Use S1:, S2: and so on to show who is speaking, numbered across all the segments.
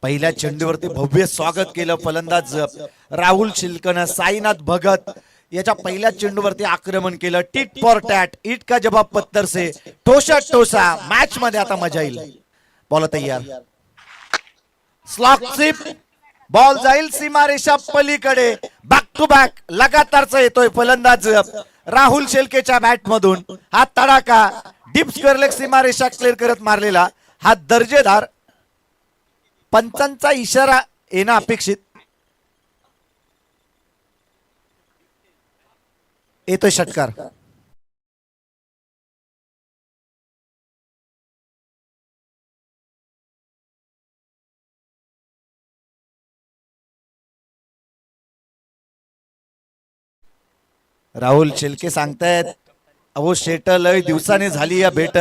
S1: पहिल्या चेंडूवरती भव्य स्वागत केलं फलंदाज राहुल शिल्कनं. साईनाथ भगत याच्या पहिल्या चेंडूवरती आक्रमण केलं. टिट फॉर टॅट, इट का जवाब पत्थर से, टोसा टोसा. मॅच मध्ये आता मजा येईल. बॉल तयार, स्लॉक स्लिप, बॉल जाईल सीमारेषा पलीकडे. बॅक टू बॅक लगातारचा येतोय फलंदाज राहुल शेलकेच्या बॅट मधून. हा तडाका डिप्स करलेक सीमारेषा क्लिअर करत मारलेला हा दर्जेदार. पंचांचा इशारा येणं अपेक्षित. येतोय षटकार. राहुल शेलके सांगतायत अहो शेट लय दिवसाने झाली या भेट.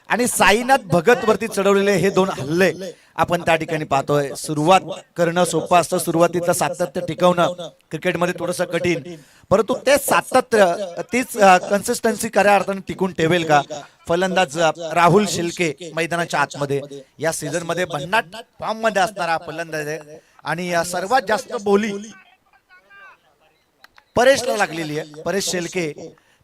S1: आणि साईनाथ भगत वरती चढवलेले हे दोन हल्ले आपण त्या ठिकाणी पाहतोय. सुरुवात करणं सोपं असतं, सुरुवातीचं सातत्य टिकवणं क्रिकेटमध्ये थोडंसं कठीण, परंतु ते सातत्य तीच कन्सिस्टन्सी खऱ्या अर्थाने टिकून ठेवेल का फलंदाज राहुल शेलके मैदानाच्या आतमध्ये. या सीझन मध्ये भन्नाट फॉर्म मध्ये असणारा फलंदाज आहे. आणि सर्वात जास्त बोली परेशला लागलेली आहे. परेश शेलके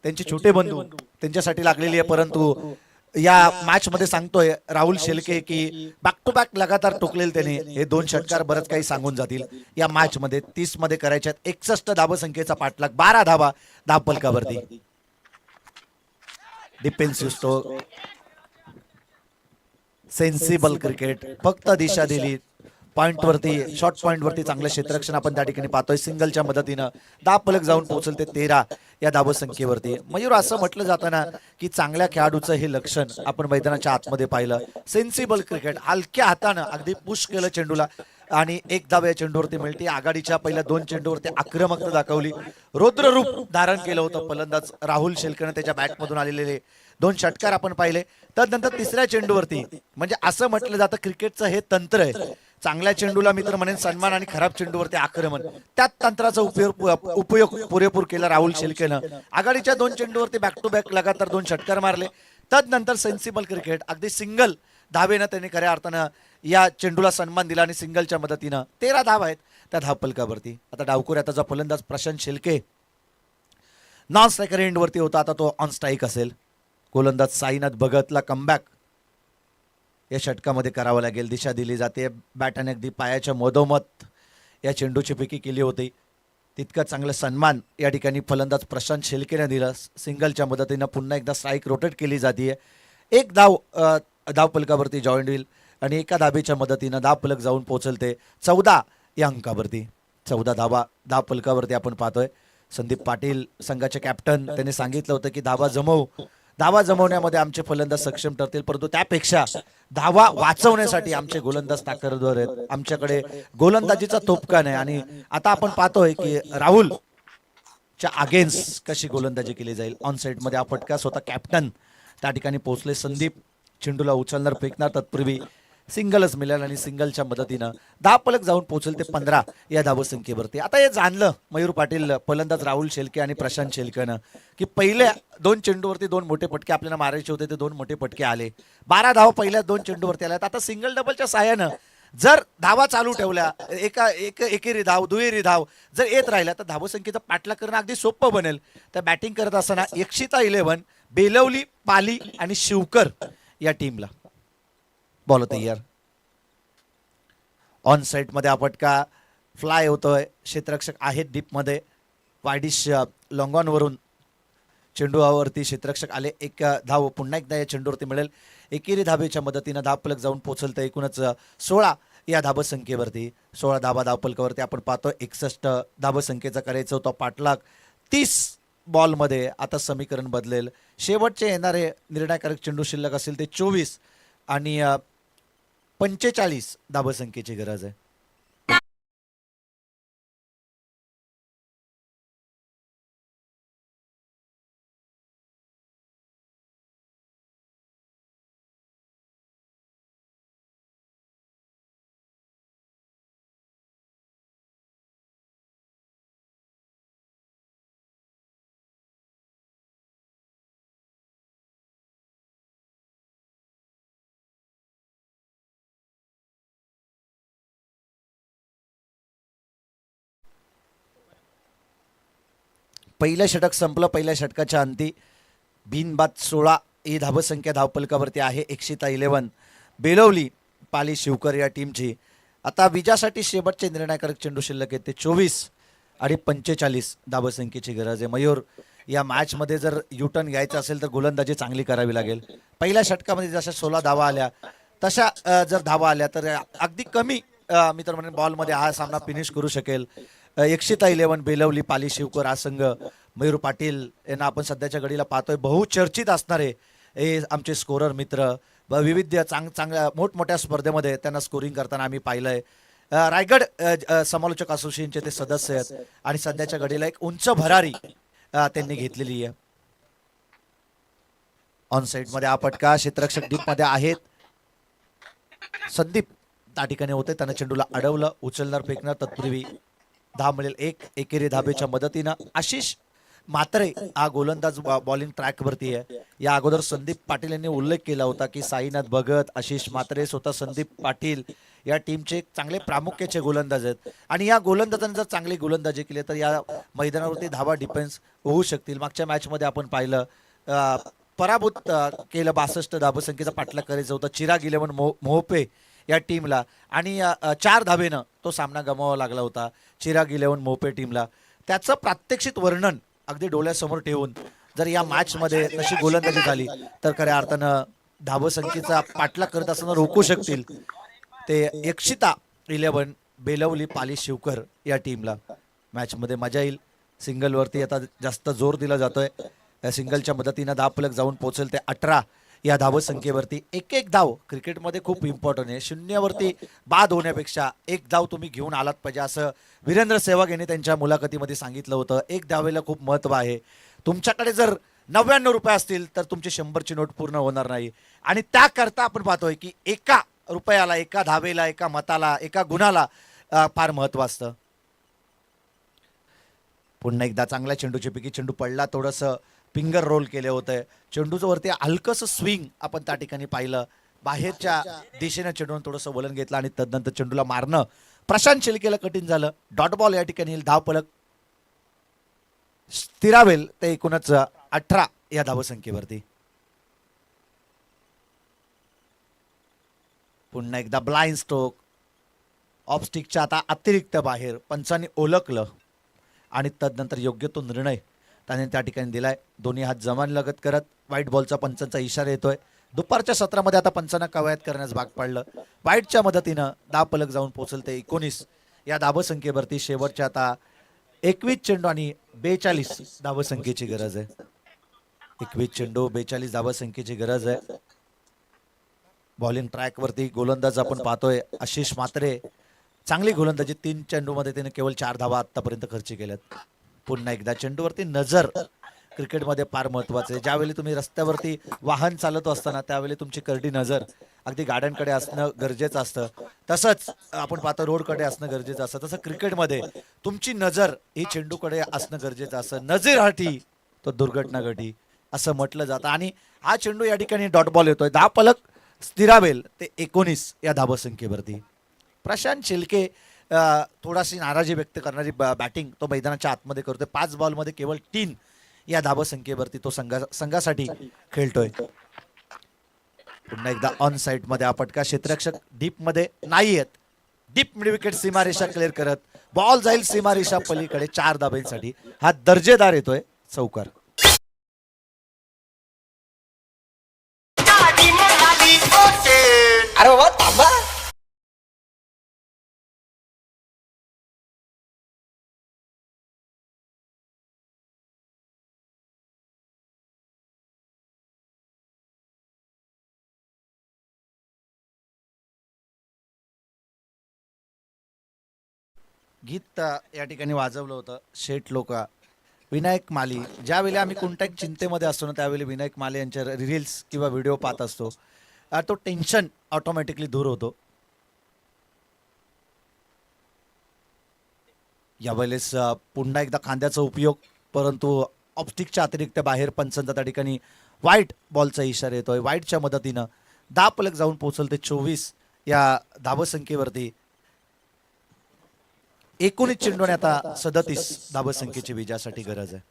S1: त्यांचे छोटे बंधू त्यांच्यासाठी लागलेली आहे. परंतु या मॅच मध्ये सांगतोय राहुल शेलके की बॅक टू बॅक लगातार टोकलेल त्याने. हे दोन षटकार बरंच काही सांगून जातील. या मॅच मध्ये 30 मध्ये करायच्यात. 61 धावसंख्येचा पाठलाग, 12 धावा धावपलकावरती. डिफेन्सिव्ह स्ट्रोक, सेन्सिबल क्रिकेट, फक्त दिशा दिली. पॉइंट वरती, शॉर्ट पॉइंट वरती चांगलं क्षेत्ररक्षण आपण त्या ठिकाणी पाहतोय. सिंगलच्या मदतीनं धावफलक जाऊन पोहोचल ते 13 या धावसंख्येवरती. मयूर असं म्हटलं जातं ना की चांगल्या खेळाडूचं हे लक्षण आपण मैदानाच्या आतमध्ये पाहिलं. सेन्सिबल क्रिकेट, हलक्या हातानं अगदी पुश केलं चेंडूला आणि एक धाव या चेंडूवरती मिळते. आघाडीच्या पहिल्या 2 चेंडूवरती आक्रमकता दाखवली, रौद्र रूप धारण केलं होतं फलंदाज राहुल शेलकेनं. त्याच्या बॅटमधून आलेले 2 षटकार आपण पाहिले. त्यानंतर तिसऱ्या चेंडूवरती म्हणजे असं म्हटलं जातं क्रिकेटचं हे तंत्र आहे. चांगल्या चेंडूला मी तर म्हणेन सन्मान आणि खराब चेंडूवरती आक्रमण, त्यात तंत्राचा उपयोग पुरेपूर केला राहुल शेलकेनं. आघाडीच्या 2 चेंडूवरती बॅक टू बॅक लगातार 2 षटकार मारले. त्यानंतर सेन्सिबल क्रिकेट, अगदी सिंगल धावेनं त्यांनी खऱ्या अर्थानं या चेंडूला सन्मान दिला आणि सिंगलच्या मदतीनं 13 धाव आहेत त्या धावपलकावरती. आता डावखुऱ्याचा जो फलंदाज प्रशांत शेलके नॉन स्ट्रायकर एंडवरती होता, आता तो ऑन स्ट्राईक असेल. गोलंदाज साईनाथ भगतला कमबॅक या षटकामध्ये करावं लागेल. दिशा दिली जाते. बॅटने अगदी पायाच्या मधोमध या चेंडूची फेकी केली होती. तितका चांगला सन्मान या ठिकाणी फलंदाज प्रशांत शेलकेने दिला. सिंगलच्या मदतीनं पुन्हा एकदा स्ट्राईक रोटेट केली जाते. एक धाव धावपलकावरती जॉईंट होईल आणि एका धाबेच्या मदतीनं धावपलक जाऊन पोहोचलते 14 या अंकावरती. 14 धावा धावपलकावरती आपण पाहतोय. संदीप पाटील संघाचे कॅप्टन त्यांनी सांगितलं होतं की धावा जमवू, धावा जमवण्यामध्ये आमचे फलंदाज सक्षम ठरतील, परंतु त्यापेक्षा धावा वाचवण्यासाठी आमचे गोलंदाज ताकदवर आहेत. आमच्याकडे गोलंदाजीचा तोपका नाही. आणि आता आपण पाहतोय की राहुलच्या अगेन्स्ट कशी गोलंदाजी केली जाईल. ऑन साइड मध्ये हा फटका स्वतः कॅप्टन त्या ठिकाणी पोहोचले. संदीप चेंडूला उचलणार फेकणार, तत्पूर्वी सिंगलच मिळाल आणि सिंगलच्या मदतीनं धावपलक जाऊन पोहोचल ते 15 या धावसंख्येवरती. आता हे जाणलं मयूर पाटील फलंदाज राहुल शेलके आणि प्रशांत शेलकेनं की पहिल्या 2 चेंडूवरती 2 मोठे फटके आपल्याला मारायचे होते, ते 2 मोठे फटके आले. 12 धावा पहिल्या 2 चेंडूवरती आल्यात. आता सिंगल डबलच्या साहाय्यानं जर धावा चालू ठेवल्या, एकेरी धाव दुहेरी धाव जर येत राहिल्या तर धावसंख्येचा पाठलाग करणं अगदी सोपं बनेल. तर बॅटिंग करत असताना यक्षिता 11, बेलवली, पाली आणि शिवकर या टीमला. बॉल तयार, ऑन साइड मध्ये हा फटका फ्लाय होतोय. क्षेत्ररक्षक आहेत डीप मध्ये. वायडिश लॉंगॉन वरून चेंडूवरती क्षेत्ररक्षक आले. एक धाव पुन्हा एकदा या चेंडूवरती मिळेल. एकेरी धावेच्या मदतीनं धावपलक जाऊन पोहोचल तर एकूणच 16 या धावसंख्येवरती. 16 धावा धावपलकावरती आपण पाहतो. 61 धावसंख्येचा करायचा होता पाठलाग. 30 बॉलमध्ये आता समीकरण बदलेल. शेवटचे येणारे निर्णायकारक चेंडू शिल्लक असेल ते 24 आणि 45 धावसंख्येची गरज आहे. पहिलं षटक संपलं. पहिल्या षटकाच्या अंती बिनबाद 16 ही धावसंख्या धावपलकावरती आहे. 111 बेलवली पाली शिवकर या टीमची. आता विजयासाठी शेवटचे निर्णायकारक चेंडू शिल्लक आहेत ते 24 आणि 45 धावसंख्येची गरज आहे. मयूर, या मॅचमध्ये जर युटर्न घ्यायचं असेल तर गोलंदाजी चांगली करावी लागेल. पहिल्या षटकामध्ये जशा 16 धावा आल्या तशा जर धावा आल्या तर अगदी कमी मी तर म्हणेन बॉलमध्ये हा सामना फिनिश करू शकेल. 111 बेलवली पाली शिवकर हा संघ मयूर पाटील यांना आपण सध्याच्या घडीला पाहतोय. बहुचर्चित असणारे हे आमचे स्कोरर मित्र. विविध चांगल्या मोठमोठ्या स्पर्धेमध्ये त्यांना स्कोरिंग करताना आम्ही पाहिलंय. रायगड समालोचक असोसिएशनचे ते सदस्य आहेत आणि सध्याच्या घडीला एक उंच भरारी त्यांनी घेतलेली आहे. ऑन साइड मध्ये हा फटका क्षेत्ररक्षक डीप मध्ये आहेत. संदीप त्या ठिकाणी होते, त्यानं चेंडूला अडवलं. उचलणार फेकणार तत्पूर्वी धाव मिळेल. एकेरी धाबेच्या मदतीनं आशिष मात्रे हा गोलंदाज बॉलिंग ट्रॅक वरती आहे. या अगोदर संदीप पाटील यांनी उल्लेख केला होता की साईनाथ भगत, आशिष मात्रे, स्वतः संदीप पाटील या टीमचे चांगले प्रामुख्याचे गोलंदाज आहेत आणि या गोलंदाजांनी जर चांगली गोलंदाजी केली तर या मैदानावरती धावा डिफेन्स होऊ शकतील. मागच्या मॅच मध्ये आपण पाहिलं पराभूत केलं. 62 धावसंख्येचा पाठलाग करायचा होता चिराग 11 मोहपे या टीमला आणि 4 धावेनं तो सामना गमावावा लागला होता चिराग 11 मोहपे टीमला. त्याचं प्रात्यक्षिक वर्णन अगदी डोळ्यासमोर ठेवून जर या मॅच मध्ये तशी गोलंदाजी झाली तर खऱ्या अर्थानं धावसंख्येचा पाठलाग करत असताना रोखू शकतील ते 111 बेलवली पाली शिवकर या टीमला. मॅच मध्ये मजा येईल. सिंगल वरती आता जास्त जोर दिला जातोय. सिंगलच्या मदतीनं धावफलक जाऊन पोहोचेल ते 18 या धावसंख्येवरती. एक धाव क्रिकेटमध्ये खूप इम्पॉर्टंट आहे. शून्यावरती बाद होण्यापेक्षा एक धाव तुम्ही घेऊन आलात पाहिजे असं वीरेंद्र सेहवाग यांनी त्यांच्या मुलाखतीमध्ये सांगितलं होतं. एक धावेला खूप महत्व आहे. तुमच्याकडे जर 99 रुपये असतील तर तुमची 100ची नोट पूर्ण होणार नाही आणि त्याकरता आपण पाहतोय की एका रुपयाला, एका धावेला, एका मताला, एका गुणाला फार महत्व असतं. पुन्हा एकदा चांगल्या चेंडूची पैकी चेंडू पडला. थोडंसं फिंगर रोल केले होते. चेंडूचं वरती हलकंसं स्विंग आपण त्या ठिकाणी पाहिलं. बाहेरच्या दिशेने चेंडून थोडंसं वलन घेतलं आणि तदनंतर चेंडूला मारणं प्रशांत शिलकेला कठीण झालं. डॉट बॉल या ठिकाणी धाव फलक स्थिरावेल ते एकूणच 18 या धावसंख्येवरती. पुन्हा एकदा ब्लाइंड स्ट्रोक ऑफ स्टिकच्या आता अतिरिक्त बाहेर पंचांनी ओळखलं आणि तदनंतर योग्य तो निर्णय त्याने त्या ठिकाणी दिलाय. दोन्ही हात जमान लगत करत व्हाईट बॉलचा पंचांचा इशारा येतोय. दुपारच्या सत्रामध्ये आता पंचांना कवायत करण्यास भाग पाडलं. व्हाईटच्या मदतीनं धाव फलक जाऊन पोहोचल ते 19 या धावसंख्येवरती. शेवटच्या आता 21 चेंडू आणि 42 धावसंख्येची गरज आहे. 21 चेंडू 42 धावसंख्येची गरज आहे. बॉलिंग ट्रॅक वरती गोलंदाज आपण पाहतोय आशिष मात्रे. चांगली गोलंदाजी. 3 चेंडूमध्ये त्याने केवळ 4 धावा आतापर्यंत खर्च केल्यात. पुन्हा एकदा चेंडूवरती नजर क्रिकेटमध्ये फार महत्वाचं आहे. ज्यावेळी तुम्ही रस्त्यावरती वाहन चालत असताना त्यावेळी तुमची करडी नजर अगदी गाड्यांकडे असणं गरजेचं असतं. तसंच आपण पाहतो रोडकडे असणं गरजेचं असतं. तसं क्रिकेटमध्ये तुमची नजर ही चेंडूकडे असणं गरजेचं असतं. नजर हटी तो दुर्घटना घटी असं म्हटलं जातं आणि हा चेंडू या ठिकाणी डॉट बॉल येतोय. धाव फलक स्थिरावेल ते 19 या धावसंख्येवरती. प्रशांत शिलके थोडाशी नाराजी व्यक्त करणारी बॅटिंग तो मैदानाच्या आतमध्ये करतोय. 5 बॉलमध्ये केवळ 3 या धावसंख्येवरती तो संघासाठी खेळतोय. पुन्हा एकदा ऑन साइड मध्ये हा फटका. क्षेत्ररक्षक डीप मध्ये नाही आहेत. डीप मिड विकेट सीमारेषा क्लिअर करत बॉल जाईल सीमारेषा पलीकडे 4 धाब्यांसाठी. हा दर्जेदार येतोय चौकार.
S2: अरे बाबा थांबा.
S1: गीत या ठिकाणी वाजवलं होतं शेठ लोका विनायक माली. ज्यावेळी आम्ही कोणत्या चिंतेमध्ये असतो ना त्यावेळी विनायक माली यांच्या रील्स किंवा व्हिडिओ पाहत असतो. तो टेन्शन ऑटोमॅटिकली दूर होतो. यावेळेस पुन्हा एकदा खांद्याचा उपयोग परंतु ऑप्टिकच्या अतिरिक्त बाहेर पंचांचा त्या ठिकाणी व्हाईट बॉलचा इशारा येतोय. व्हाईटच्या मदतीनं धाव फलक जाऊन पोहोचल ते 24 या धावसंख्येवरती. 19 चेंडूने आता 37 धावसंख्येची विजयासाठी गरज आहे.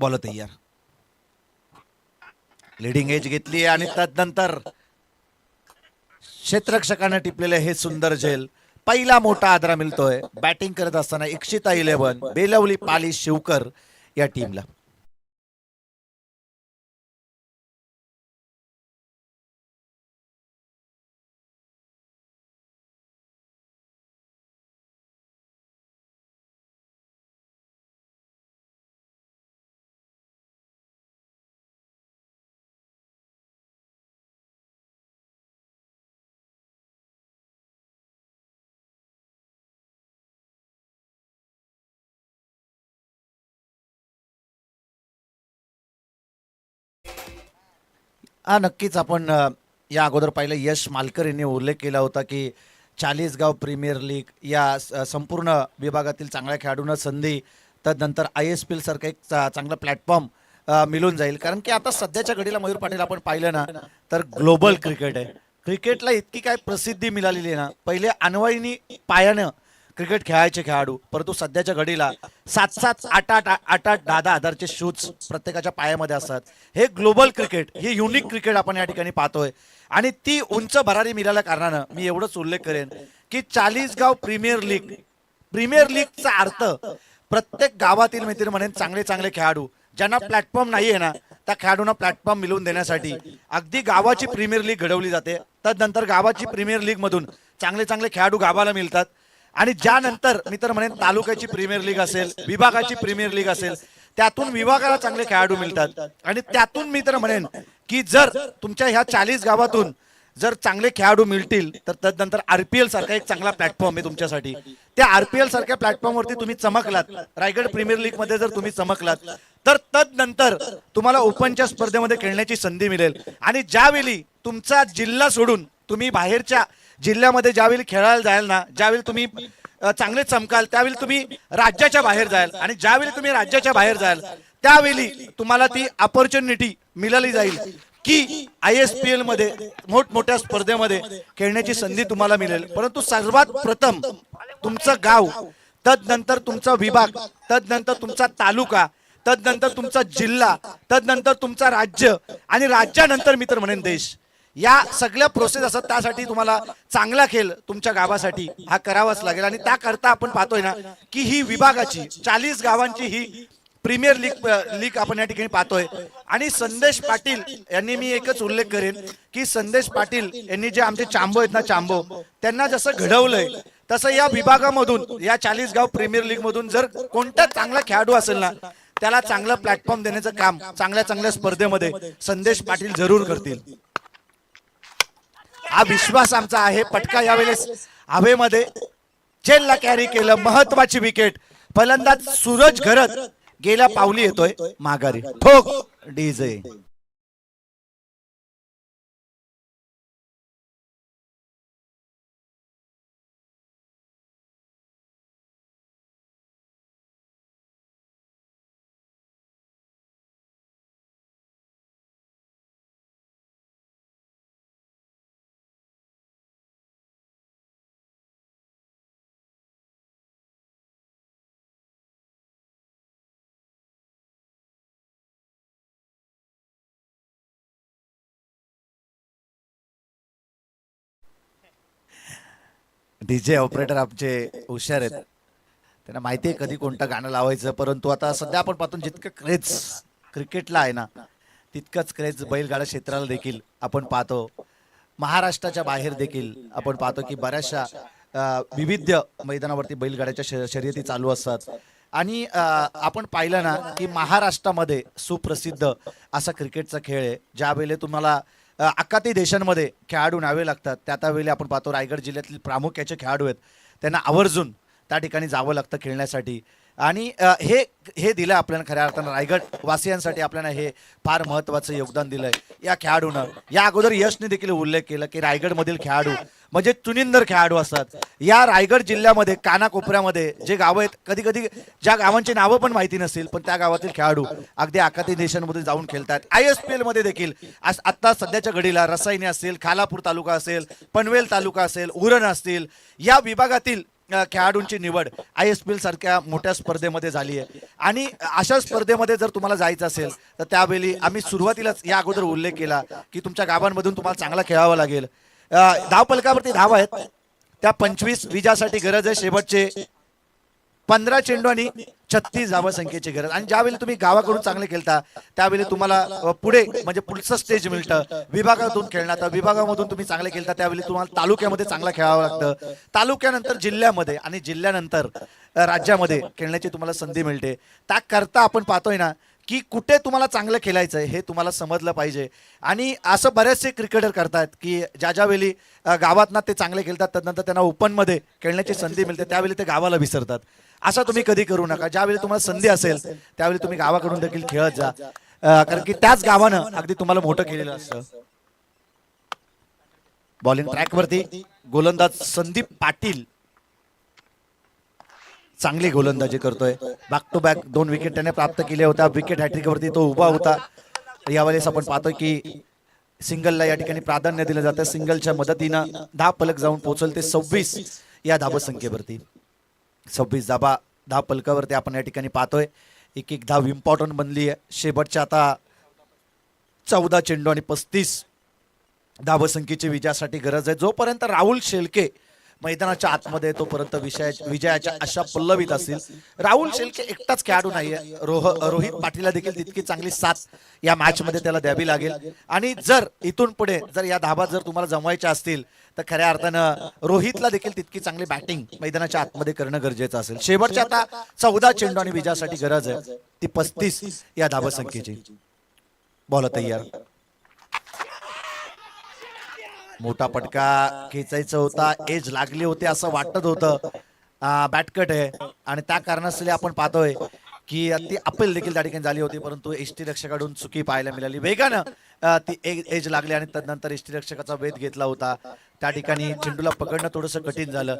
S1: बॉल तयार, लिडिंग एज घेतली आणि तदनंतर क्षेत्ररक्षकाने टिपलेले हे सुंदर झेल. पहिला मोठा आदरा मिळतोय बॅटिंग करत असताना इक्षिता 11 बेलवली पाली शिवकर या टीमला. हा नक्कीच आपण या अगोदर पाहिलं यश मालकर यांनी उल्लेख केला होता की चाळीसगाव प्रीमियर लीग या संपूर्ण विभागातील चांगल्या खेळाडूंना संधी, तदनंतर ISPL सारखं एक चांगला प्लॅटफॉर्म मिळून जाईल. कारण की आता सध्याच्या घडीला मयूर पाटील आपण पाहिलं ना तर ग्लोबल क्रिकेट आहे. क्रिकेटला इतकी काय प्रसिद्धी मिळालेली आहे ना, पहिले अनवयनी पायानं क्रिकेट खेळायचे खेळाडू, परंतु सध्याच्या घडीला 7-7, 8-8, 8-8, 10-10 हजारचे शूज प्रत्येकाच्या पायामध्ये असतात. हे ग्लोबल क्रिकेट, हे युनिक क्रिकेट आपण या ठिकाणी पाहतोय आणि ती उंच भरारी मिळाल्या कारणानं मी एवढंच उल्लेख करेन की चाळीसगाव प्रीमियर लीगचा अर्थ प्रत्येक गावातील मित्र म्हणेन चांगले चांगले खेळाडू ज्यांना प्लॅटफॉर्म नाही आहे ना त्या खेळाडूंना प्लॅटफॉर्म मिळवून देण्यासाठी अगदी गावाची प्रीमियर लीग घडवली जाते. तदनंतर गावाची प्रीमियर लीग मधून चांगले चांगले खेळाडू गावाला मिळतात आणि ज्यानंतर मी तर म्हणेन तालुक्याची प्रीमियर लीग असेल, विभागाची प्रीमियर लीग असेल, त्यातून विभागाला चांगले खेळाडू मिळतात आणि त्यातून मी तर म्हणेन की जर तुमच्या ह्या 40 गावातून जर चांगले खेळाडू मिळतील तर तदनंतर RPL सारखा एक चांगला प्लॅटफॉर्म आहे तुमच्यासाठी. त्या RPL सारख्या प्लॅटफॉर्मवरती तुम्ही चमकलात, रायगड प्रीमियर लीग मध्ये जर तुम्ही चमकलात तर तदनंतर तुम्हाला ओपनच्या स्पर्धेमध्ये खेळण्याची संधी मिळेल आणि ज्यावेळी तुमचा जिल्हा सोडून तुम्ही बाहेरच्या जिल्ह्यामध्ये ज्यावेळी खेळायला जाल ना, ज्यावेळी तुम्ही चांगले चमकाल त्यावेळी तुम्ही राज्याच्या बाहेर जाल आणि ज्यावेळी तुम्ही राज्याच्या बाहेर जाल त्यावेळी तुम्हाला ती अपॉर्च्युनिटी मिळाली जाईल की ISPL मध्ये मोठमोठ्या स्पर्धेमध्ये खेळण्याची संधी तुम्हाला मिळेल. परंतु सर्वात प्रथम तुमचं गाव, तदनंतर तुमचा विभाग, तदनंतर तुमचा तालुका, तदनंतर तुमचा जिल्हा, तदनंतर तुमचा राज्य आणि राज्यानंतर मी तर म्हणेन देश, या सगळ्या प्रोसेस असतात. त्यासाठी तुम्हाला चांगला खेळ तुमच्या गावासाठी हा करावाच लागेल आणि त्याकरता आपण पाहतोय ना की ही विभागाची 40 गावांची ही प्रीमियर लीग आपण या ठिकाणी पाहतोय आणि संदेश पाटील यांनी मी एकच उल्लेख करेन की संदेश पाटील यांनी जे आमचे चांबो आहेत ना, चांबो त्यांना जसं घडवलंय तसं या विभागामधून या 40 गाव प्रीमियर लीग मधून जर कोणता चांगला खेळाडू असेल ना त्याला चांगला प्लॅटफॉर्म देण्याचं काम चांगल्या चांगल्या स्पर्धेमध्ये संदेश पाटील जरूर करतील. हा विश्वास आमचा आहे. पटका यावेळेस हवेमध्ये चेलला कॅरी केलं, महत्वाची विकेट. फलंदाज सूरज घरत गेल्या पावली येतोय माघारी. ठोक डीजे. डीजे ऑपरेटर आमचे हुशार आहेत, त्यांना माहिती आहे कधी कोणतं गाणं लावायचं. परंतु आता सध्या आपण पाहतो जितकं क्रेज क्रिकेटला आहे ना तितकंच क्रेज बैलगाडा क्षेत्राला देखील आपण पाहतो. महाराष्ट्राच्या बाहेर देखील आपण पाहतो की बऱ्याचशा विविध मैदानावरती बैलगाड्याच्या शर्यती चालू असतात आणि आपण पाहिलं ना की महाराष्ट्रामध्ये सुप्रसिद्ध असा क्रिकेटचा खेळ आहे. ज्यावेळेला तुम्हाला अकाती देशांमध्ये खेळाडू न्यावे लागतात त्यावेळी आपण पाहतो रायगड जिल्ह्यातील प्रामुख्याचे खेळाडू आहेत त्यांना आवर्जून त्या ठिकाणी जावं लागतं खेळण्यासाठी आणि हे दिलं आपल्याला खऱ्या अर्थानं रायगड वासियांसाठी आपल्याला हे फार महत्त्वाचं योगदान दिलंय या खेळाडूनं. या अगोदर यशने देखील उल्लेख केला की रायगडमधील खेळाडू म्हणजे चुनिंदर खेळाडू असतात. या रायगड जिल्ह्यामध्ये कानाकोपऱ्यामध्ये जे गावं आहेत, कधी कधी ज्या गावांची नावं पण माहिती नसतील पण त्या गावातील खेळाडू अगदी आखाती देशांमध्ये जाऊन खेळतात. ISPL मध्ये देखील आता सध्याच्या घडीला रसायनी असतील, खालापूर तालुका असेल, पनवेल तालुका असेल, उरण असतील, या विभागातील खेळाडूंची निवड ISPL सारख्या मोठ्या स्पर्धेमध्ये झाली आहे आणि अशा स्पर्धेमध्ये जर तुम्हाला जायचं असेल तर त्यावेळी आम्ही सुरुवातीलाच या अगोदर उल्लेख केला की तुमच्या गावांमधून तुम्हाला चांगला खेळावं लागेल. धावपलकावरती धाव आहेत त्या 25 विजयासाठी गरज आहे. शेवटचे 15 चेंडू आणि 36 धावसंख्येची गरज. आणि ज्यावेळी तुम्ही गावाकडून चांगले खेळता त्यावेळी तुम्हाला पुढे म्हणजे पुढचं स्टेज मिळतं विभागातून खेळणार. तर विभागामधून तुम्ही चांगले खेळता त्यावेळी तुम्हाला तालुक्यामध्ये चांगलं खेळावं लागतं. तालुक्यानंतर जिल्ह्यामध्ये आणि जिल्ह्यानंतर राज्यामध्ये खेळण्याची तुम्हाला संधी मिळते. त्याकरता आपण पाहतोय ना की कुठे तुम्हाला चांगलं खेळायचं हे तुम्हाला समजलं पाहिजे. आणि असं बरेचसे क्रिकेटर करतात की ज्यावेळी गावात ते चांगले खेळतात त्यानंतर त्यांना ओपनमध्ये खेळण्याची संधी मिळते त्यावेळी ते गावाला विसरतात. असं तुम्ही कधी करू नका. ज्यावेळी तुम्हाला संधी असेल त्यावेळी तुम्ही गावाकडून देखील खेळत जा, कारण की त्याच गावानं अगदी तुम्हाला मोठं केलेलं असतं. बॉलिंग ट्रॅकवरती गोलंदाज संदीप पाटील चांगली गोलंदाजी करतोय. बॅक टू बॅक 2 विकेट त्याने प्राप्त केल्या होत्या. विकेट हॅट्रिकवरती तो उभा होता. यावेळेस आपण पाहतोय की सिंगलला या ठिकाणी प्राधान्य दिलं जातं. सिंगलच्या मदतीनं 10 फलक जाऊन पोहोचल ते 26 या धावसंख्येवरती. 26 धाव फलकावरती आपण या ठिकाणी पाहतोय. एक धाव इम्पॉर्टंट बनली आहे. शेवटच्या आता 14 चेंडू आणि 35 धावसंख्येची विजयासाठी गरज आहे. जोपर्यंत राहुल शेळके मैदानाच्या आतमध्ये तोपर्यंत विजयाच्या आशा पल्लवीत असतील. राहुल शेळके एकटाच खेळाडू नाहीये, रोहित पाटीलला देखील तितकी चांगली साथ या मॅच मध्ये त्याला द्यावी लागेल. आणि जर इथून पुढे जर या धावा जर तुम्हाला जमवायच्या असतील तर खऱ्या अर्थानं रोहितला देखील तितकी चांगली बॅटिंग मैदानाच्या आतमध्ये करणं गरजेचं असेल. शेवटच्या आता 14 चेंडू आणि विजयासाठी गरज आहे ती 35 या धावसंख्येची. बॉल तयार. मोठा पटका खेचायचा होता, एज लागली होती असं वाटत होतं. बॅटकट आहे आणि त्या कारणास्तव आपण पाहतोय की ती अपील देखील त्या ठिकाणी झाली होती, परंतु एसटी रक्षकाकडून चुकी पाहायला मिळाली. वेगानं ती एज लागली आणि त्यानंतर एसटी रक्षकाचा वेध घेतला होता. त्या ठिकाणी चेंडूला पकडणं थोडंसं कठीण झालं.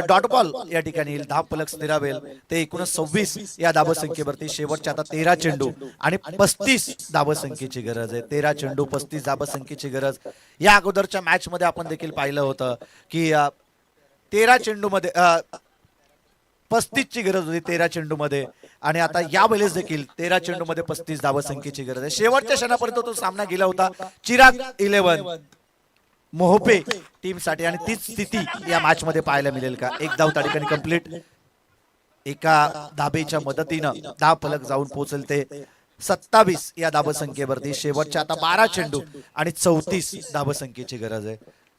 S1: डॉट बॉल या ठिकाणी 10 फलक स्थिरावेल ते 29 या धावसंख्येवरती. शेवटच्या आता 13 चेंडू आणि 35 धावसंख्येची गरज आहे. 13 चेंडू 35 धावसंख्येची गरज. या अगोदरच्या मॅच मध्ये आपण देखील पाहिलं होतं की 13 चेंडू मध्ये 35 ची गरज होती 13 चेंडू मध्ये. आणि आता या वेळेस देखील 13 चेंडू मध्ये 35 धावसंख्येची गरज आहे. शेवटच्या क्षणापर्यंत तो सामना गेला होता चिराग 11 मोहपे टीम साठी. आणि तीच स्थिती या मॅच मध्ये पाहायला मिळेल का? एक धाव त्या ठिकाणी कंप्लीट. एका धाबेच्या मदतीनं 10 फलक जाऊन पोहोचल ते 27 या धावसंख्येवरती. शेवटच्या आता 12 चेंडू आणि 34 धावसंख्येची गरज आहे.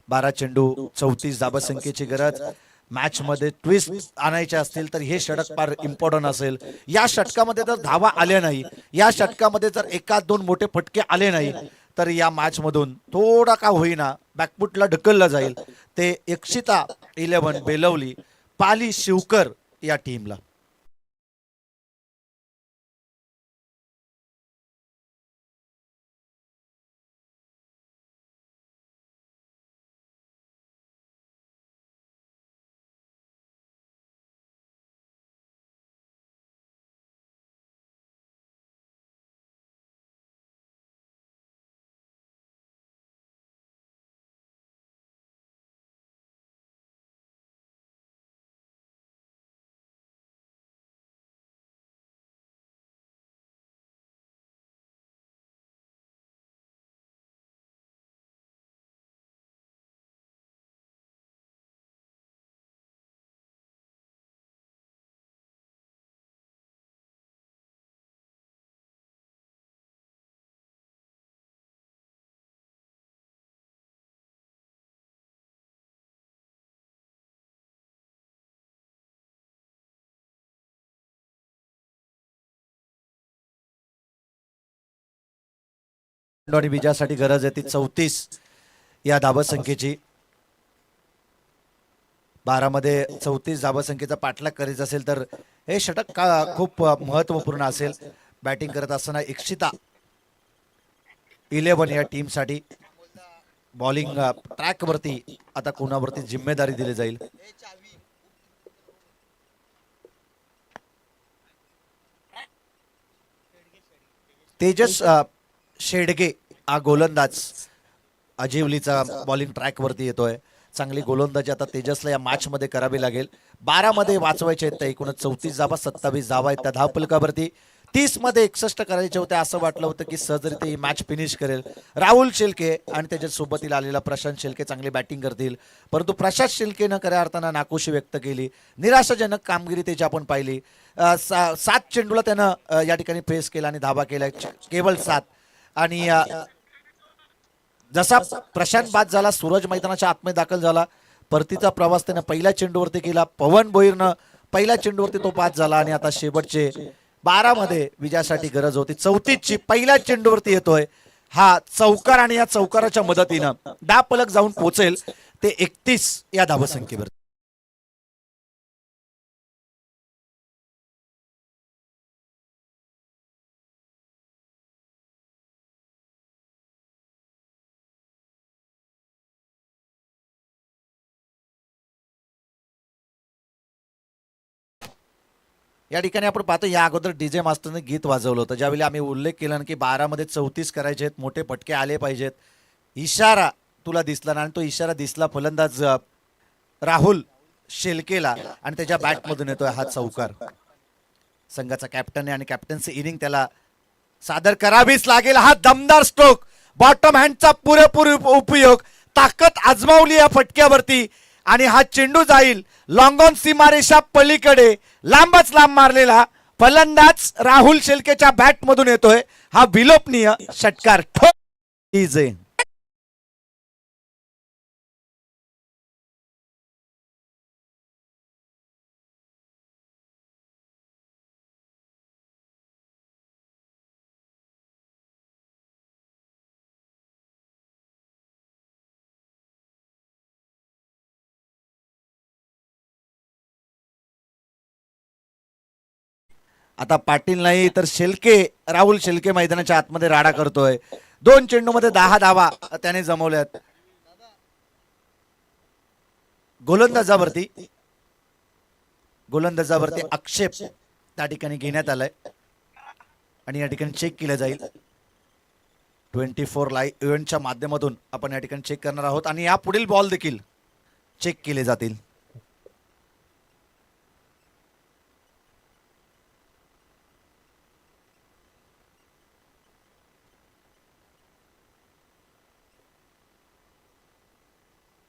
S1: 12 चेंडू 34 धावसंख्येची गरज. मॅच मध्ये ट्विस्ट आणायचे असतील तर हे षटक फार इम्पॉर्टंट असेल. या षटकामध्ये जर धावा आल्या नाही, या षटकामध्ये जर 1-2 मोठे फटके आले नाही तर या मॅच मधून थोडा का होईना बॅकफुटला ढकललं जाईल. ते यक्षिता 11 बेलवली पाली शिवकर या टीमला. आणि विजयासाठी गरज आहे ती 34 या धावसंख्येची. 12 मध्ये 34 धावसंख्येचा पाठलाग करायचा असेल तर हे षटक खूप महत्वपूर्ण असेल. बॅटिंग करत असताना इक्षिता 11 या टीम साठी. बॉलिंग ट्रॅक वरती आता कोणावरती जिम्मेदारी दिली जाईल? तेजस शेडगे हा गोलंदाज अजिवलीचा बॉलिंग ट्रॅक वरती येतोय. चांगली गोलंदाजी आता तेजसला या मॅच मध्ये करावी लागेल. 12 मध्ये वाचवायचे आहेत, तर एकूणच 34 धावा, 27 धावा आहेत त्या धावफलकावरती. 30 मध्ये 61 करायचे होते. असं वाटलं होतं की सहजरित्या ही मॅच फिनिश करेल. राहुल शेलके आणि त्याच्या सोबतील आलेला प्रशांत शेलके चांगली बॅटिंग करतील, परंतु प्रशांत शेलकेनं खऱ्या अर्थानं नाखुशी व्यक्त केली. निराशाजनक कामगिरी त्याची आपण पाहिली. 7 चेंडूला त्यानं या ठिकाणी फेस केला आणि धावा केल्या केवळ 7. आणि जसा प्रशांत बाद झाला, सूरज मैदानाच्या आतमध्ये दाखल झाला. परतीचा प्रवास त्यानं पहिल्या चेंडूवरती केला. पवन भोईरनं पहिल्या चेंडूवरती तो बाद झाला आणि आता शेवटचे 12 मध्ये विजयासाठी गरज होती. 34 ची पहिल्या चेंडूवरती येतोय हा चौकार आणि या चौकाराच्या मदतीनं धावफलक जाऊन पोहोचेल ते 31 या धावसंख्येवर. या ठिकाणी आपण पाहतो, या अगोदर डीजे मास्टरने गीत वाजवलं होतं, ज्यावेळी आम्ही उल्लेख केला की 12 मध्ये 34 करायचे आहेत, मोठे पटके आले पाहिजेत. इशारा तुला दिसला ना, आणि तो इशारा दिसला फलंदाज राहुल शेलकेला आणि त्याच्या बॅटमधून येतोय हा चौकार. संघाचा कॅप्टन आहे आणि कॅप्टन्सी इनिंग त्याला सादर करावीच लागेल. हा दमदार स्ट्रोक, बॉटम हँडचा पुरेपूर उपयोग, ताकद आजमावली या फटक्यावरती आणि हा चेंडू जाईल लॉंग ऑन सीमारेषा पलीकडे. लांबच लांब मारलेला फलंदाज राहुल शेलकेच्या बॅट मधून येतोय हा विलोपनीय षटकार. इजे आता पाटील नाही तर शेलके, राहुल शेलके मैदानाच्या आतमध्ये राडा करतोय. 2 चेंडूमध्ये 10 धावा त्याने जमवल्यात. गोलंदाजावरती आक्षेप त्या ठिकाणी घेण्यात आलाय आणि या ठिकाणी चेक केलं जाईल. 24 लाईव्ह इव्हेंटच्या माध्यमातून आपण या ठिकाणी चेक करणार आहोत आणि या पुढील बॉल देखील चेक केले जातील.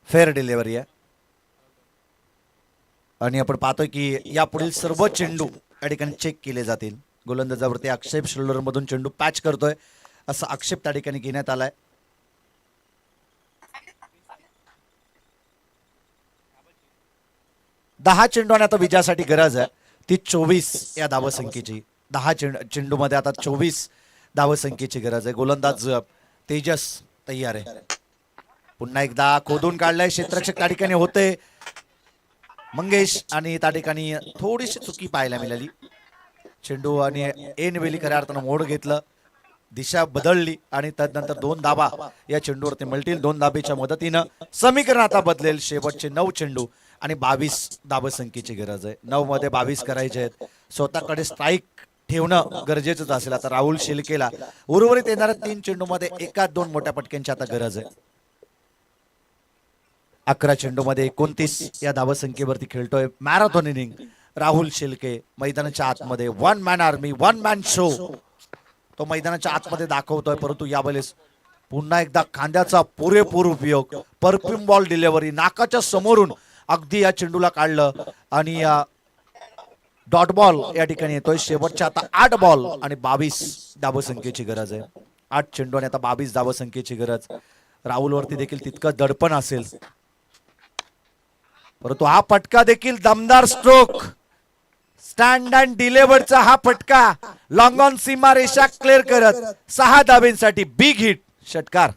S1: फेअर डिलिव्हरी आहे आणि आपण पाहतोय की या पुढील सर्व चेंडू या ठिकाणी चेक केले जातील. गोलंदाजावरती आक्षेप, शोल्डर मधून चेंडू पॅच करतोय असा आक्षेप त्या ठिकाणी घेण्यात आलाय. दहा चेंडू आणि आता विजयासाठी गरज आहे ती 24 या धावसंख्येची. 10 चेंडू मध्ये आता 24 धावसंख्येची गरज आहे. गोलंदाज तेजस तयार आहे. पुन्हा एकदा खोदून काढलाय क्षेत्ररक्षक त्या ठिकाणी होते मंगेश आणि त्या ठिकाणी थोडीशी चुकी पाहायला मिळाली. चेंडू आणि एन वेली खऱ्या अर्थानं मोड घेतलं, दिशा बदलली आणि त्यानंतर 2 धाबा या चेंडूवरती मिळतील. 2 धाबेच्या मदतीनं समीकरण आता बदलेल. शेवटचे 9 चेंडू आणि 22 धावसंख्येची गरज आहे. 9 मध्ये 22 करायचे आहेत. स्वतःकडे स्ट्राईक ठेवणं गरजेचंच असेल. आता राहुल शेलकेला उर्वरित येणाऱ्या 3 चेंडू मध्ये 1-2 मोठ्या पटक्यांची आता गरज आहे. 11 चेंडू मध्ये 29 या धावसंख्येवरती खेळतोय मॅरेथॉन इनिंग राहुल शेलके. मैदानाच्या आतमध्ये 1 मॅन आर्मी 1 मॅन शो तो मैदानाच्या आतमध्ये दाखवतोय. परंतु यावेळेस पुन्हा एकदा खांद्याचा पुरेपूर उपयोग, परफ्यूम बॉल डिलिव्हरी, नाकाच्या समोरून अगदी या चेंडूला काढलं आणि डॉट बॉल या ठिकाणी येतोय. शेवटच्या आता 8 बॉल आणि 22 धावसंख्येची गरज आहे. 8 चेंडू आणि आता 22 धावसंख्येची गरज. राहुल वरती देखील तितकं दडपण असेल, परंतु हा फटका देखील दमदार स्ट्रोक, स्टँड अँड डिलिव्हरचा हा फटका लॉंग ऑन सीमा रेषा क्लिअर करत 6 धाब्यांसाठी बिग हिट षटकार.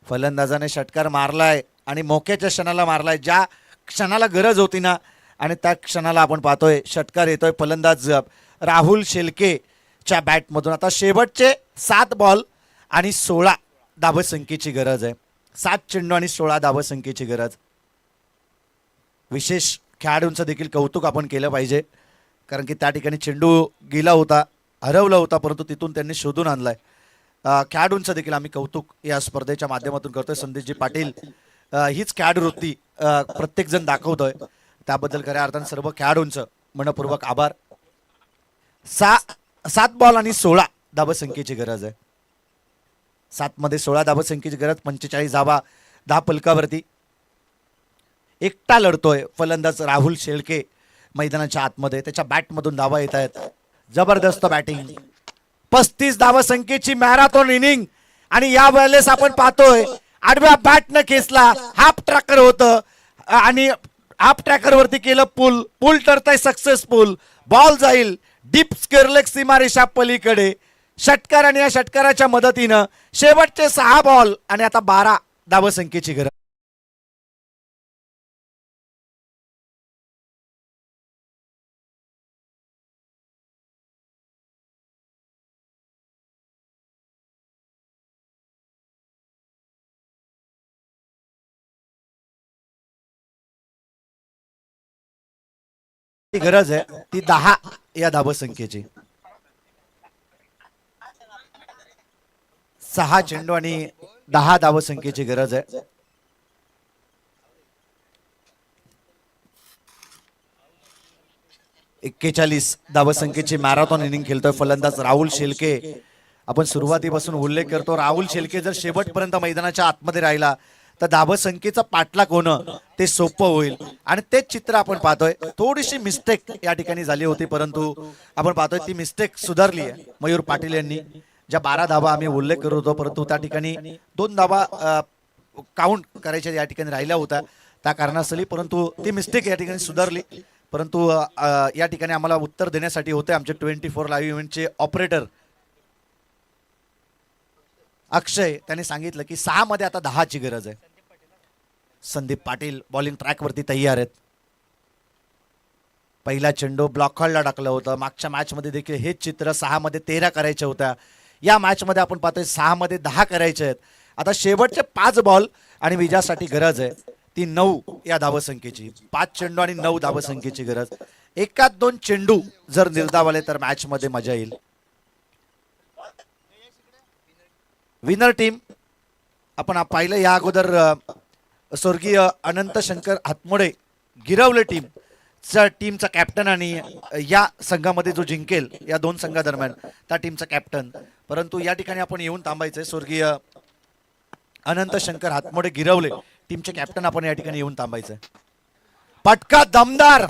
S1: फलंदाजाने षटकार मारलाय आणि मोक्याच्या क्षणाला मारलाय, ज्या क्षणाला गरज होती ना, आणि त्या क्षणाला आपण पाहतोय षटकार येतोय फलंदाज राहुल शेलकेच्या बॅटमधून. आता शेवटचे 7 बॉल आणि 16 धावसंख्येची गरज आहे. 7 चेंडू आणि 16 धावसंख्येची गरज. विशेष खेळाडूंचं देखील कौतुक आपण केलं पाहिजे, कारण की त्या ठिकाणी चेंडू गेला होता, हरवला होता, परंतु तिथून त्यांनी शोधून आणलाय. खेळाडूंचं देखील आम्ही कौतुक या स्पर्धेच्या माध्यमातून करतोय. संदेशजी पाटील हीच खेळाडूवृत्ती प्रत्येक जण दाखवतोय, त्याबद्दल खऱ्या अर्थाने सर्व खेळाडूंचं मनपूर्वक आभार. 7 बॉल आणि 16 धावसंख्येची गरज आहे. 7 मध्ये 16 धावसंख्येची गरज, 45 धावा 10 फलकावरती. एकटा लढतोय फलंदाज राहुल शेळके मैदानाच्या आतमध्ये, त्याच्या बॅटमधून धावा येत आहेत. जबरदस्त बॅटिंग, 35 धावसंख्येची मॅरेथॉन इनिंग. आणि या वेळेस आपण पाहतोय आडव्या बॅटनं खेचला, हाफ ट्रॅकर होतं आणि हाफ ट्रॅकर वरती केलं पुल ठरतंय सक्सेसफुल. बॉल जाईल डीप स्क्वेअरलेग सीमारेषा पलीकडे. षटकार आणि या षटकाराच्या मदतीनं शेवटचे 6 बॉल आणि आता 12 धावसंख्येची गरज. गरज आहे ती 10 या धावसंख्येची. 6 चेंडू आणि 10 धावसंख्येची गरज आहे. एक्केचाळीस धावसंख्येची मॅरेथॉन इनिंग खेळतोय फलंदाज राहुल शेळके. आपण सुरुवातीपासून उल्लेख करतो, राहुल शेळके जर शेवटपर्यंत मैदानाच्या आतमध्ये राहिला तर धावसंख्येचा पाठलाग होणं ते सोपं होईल. आणि तेच चित्र आपण पाहतोय. थोडीशी मिस्टेक या ठिकाणी झाली होती, परंतु आपण पाहतोय ती मिस्टेक सुधारली आहे मयूर पाटील यांनी. ज्या 12 धावा आम्ही उल्लेख करत होतो, परंतु त्या ठिकाणी 2 धावा काउंट करायच्या या ठिकाणी राहिल्या होत्या त्या कारणास्तव, परंतु ती मिस्टेक या ठिकाणी सुधारली. परंतु या ठिकाणी आम्हाला उत्तर देण्यासाठी होते आमचे 24 लाईव्ह इव्हेंटचे ऑपरेटर अक्षय. त्यांनी सांगितलं की 6 मध्ये आता 10 ची गरज आहे. संदीप पाटील बॉलिंग ट्रॅक वरती तयार आहेत. पहिला चेंडू ब्लॉक हॉलला टाकलं होतं. मागच्या मॅच मध्ये देखील हेच चित्र, 6 मध्ये 13 करायच्या होत्या. या मॅच मध्ये आपण पाहतोय 6 मध्ये 10 करायचे आहेत. आता शेवटचे 5 बॉल आणि विजयासाठी गरज आहे ती 9 या धावसंख्येची. 5 चेंडू आणि 9 धावसंख्येची गरज. एकात 2 चेंडू जर निर्धाव आले तर मॅच मध्ये मजा येईल. विनर टीम आपण पाहिलं या अगोदर स्वर्गीय अनंत शंकर हातमोडे गिरवले टीमचा कॅप्टन आणि या संघामध्ये जो जिंकेल या 2 संघादरम्यान त्या टीमचा कॅप्टन. परंतु या ठिकाणी आपण येऊन थांबायचंय. स्वर्गीय अनंत शंकर हातमोडे गिरवले टीमचे कॅप्टन आपण या ठिकाणी येऊन थांबायचंय. पटका दमदार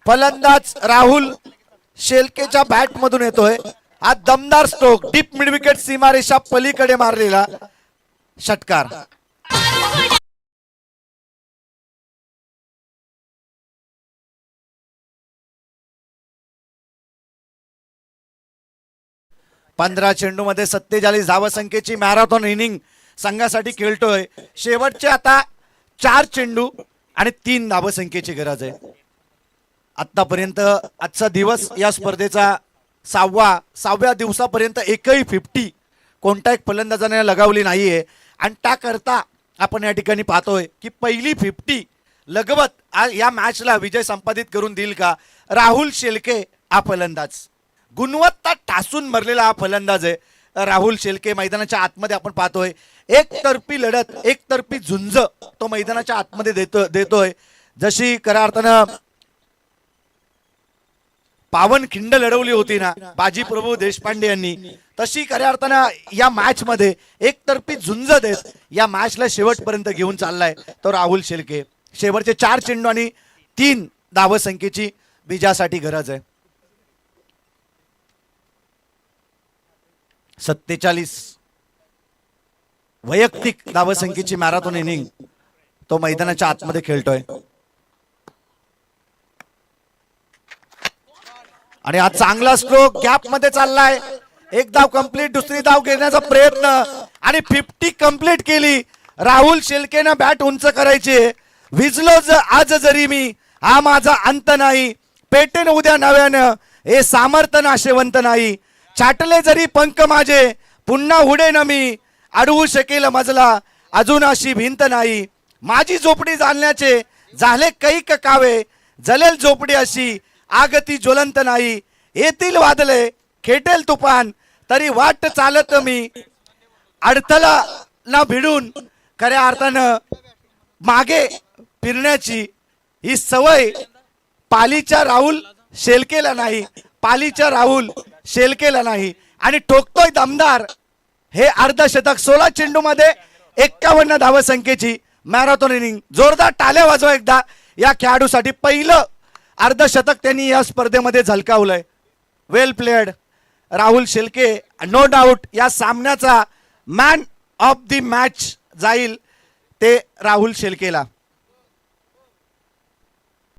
S1: फलंदाज राहुल शेळकेच्या बॅट मधून येतोय. हा दमदार स्ट्रोक डीप मिड विकेट सीमारेषा पलीकडे मारलेला षटकार. पंधरा चेंडू मध्ये 47 धावसंख्येची मॅरेथॉन इनिंग संघासाठी खेळतोय. शेवटचे आता 4 चेंडू आणि 3 धावसंख्येची गरज आहे. आतापर्यंत आजचा दिवस या स्पर्धेचा 6व्या दिवसापर्यंत एकही 50 कोणत्या एक फलंदाजाने लगावली नाहीये. आणि त्याकरता आपण या ठिकाणी पाहतोय की पहिली 50 लगवत या मॅचला विजय संपादित करून देईल का राहुल शेळके हा फलंदाज. गुणवत्ता ठासून मरलेला हा फलंदाज आहे राहुल शेळके. मैदानाच्या आतमध्ये आपण पाहतोय एकतर्फी लढत, एकतर्फी झुंज तो मैदानाच्या आतमध्ये देतोय. जशी खऱ्या अर्थानं पावनखिंड लढवली होती ना बाजी प्रभू देशपांडे यांनी, तशी खऱ्या अर्थानं या मॅच मध्ये एकतर्फी झुंज देत या मॅचला शेवटपर्यंत घेऊन चाललाय तो राहुल शेळके. शेवटचे 4 चेंडू आणि 3 धावसंख्येची विजयासाठी गरज आहे. 47 वैयक्तिक धावसंख्येची मॅरेथॉन इनिंग तो मैदानाच्या आतमध्ये खेळतोय. आणि हा चांगला स्ट्रोक गॅप मध्ये चाललाय. एक धाव कंप्लीट, दुसरी धाव घेण्याचा प्रयत्न आणि 50 कंप्लीट केली. राहुल शेळकेनं बॅट उंच करायची. विजलो आज जरी मी, हा माझा अंत नाही. पेटेन उद्या नव्यानं, हे सामर्थ्य नाशवंत नाही. छाटले जरी पंख माझे, पुन्हा उडेन मी. अडवू शकेल मजला, अजून अशी भिंत नाही. माझी झोपडी जाणण्याचे झाले कैक कावे. जलेल झोपडी अशी आगती ज्वलंत नाही, येतील वादळे खेटेल तुफान तरी वाट चालत मी, अडथळा ना भिडून खऱ्या अर्थानं मागे फिरण्याची ही सवय पालीच्या राहुल शेलकेला नाही, पालीच्या राहुल शेलकेला नाही आणि ठोकतोय दमदार हे अर्धशतक. 16 चेंडूमध्ये 51 धावसंख्येची मॅरेथॉन इनिंग. जोरदार टाळ्या वाजवा एकदा या खेळाडूसाठी. पहिलं अर्धशतक त्यांनी या स्पर्धेमध्ये झलकावलंय. Well played Rahul Shelke. No doubt या सामन्याचा मॅन ऑफ द मॅच जाईल ते राहुल शेलकेला.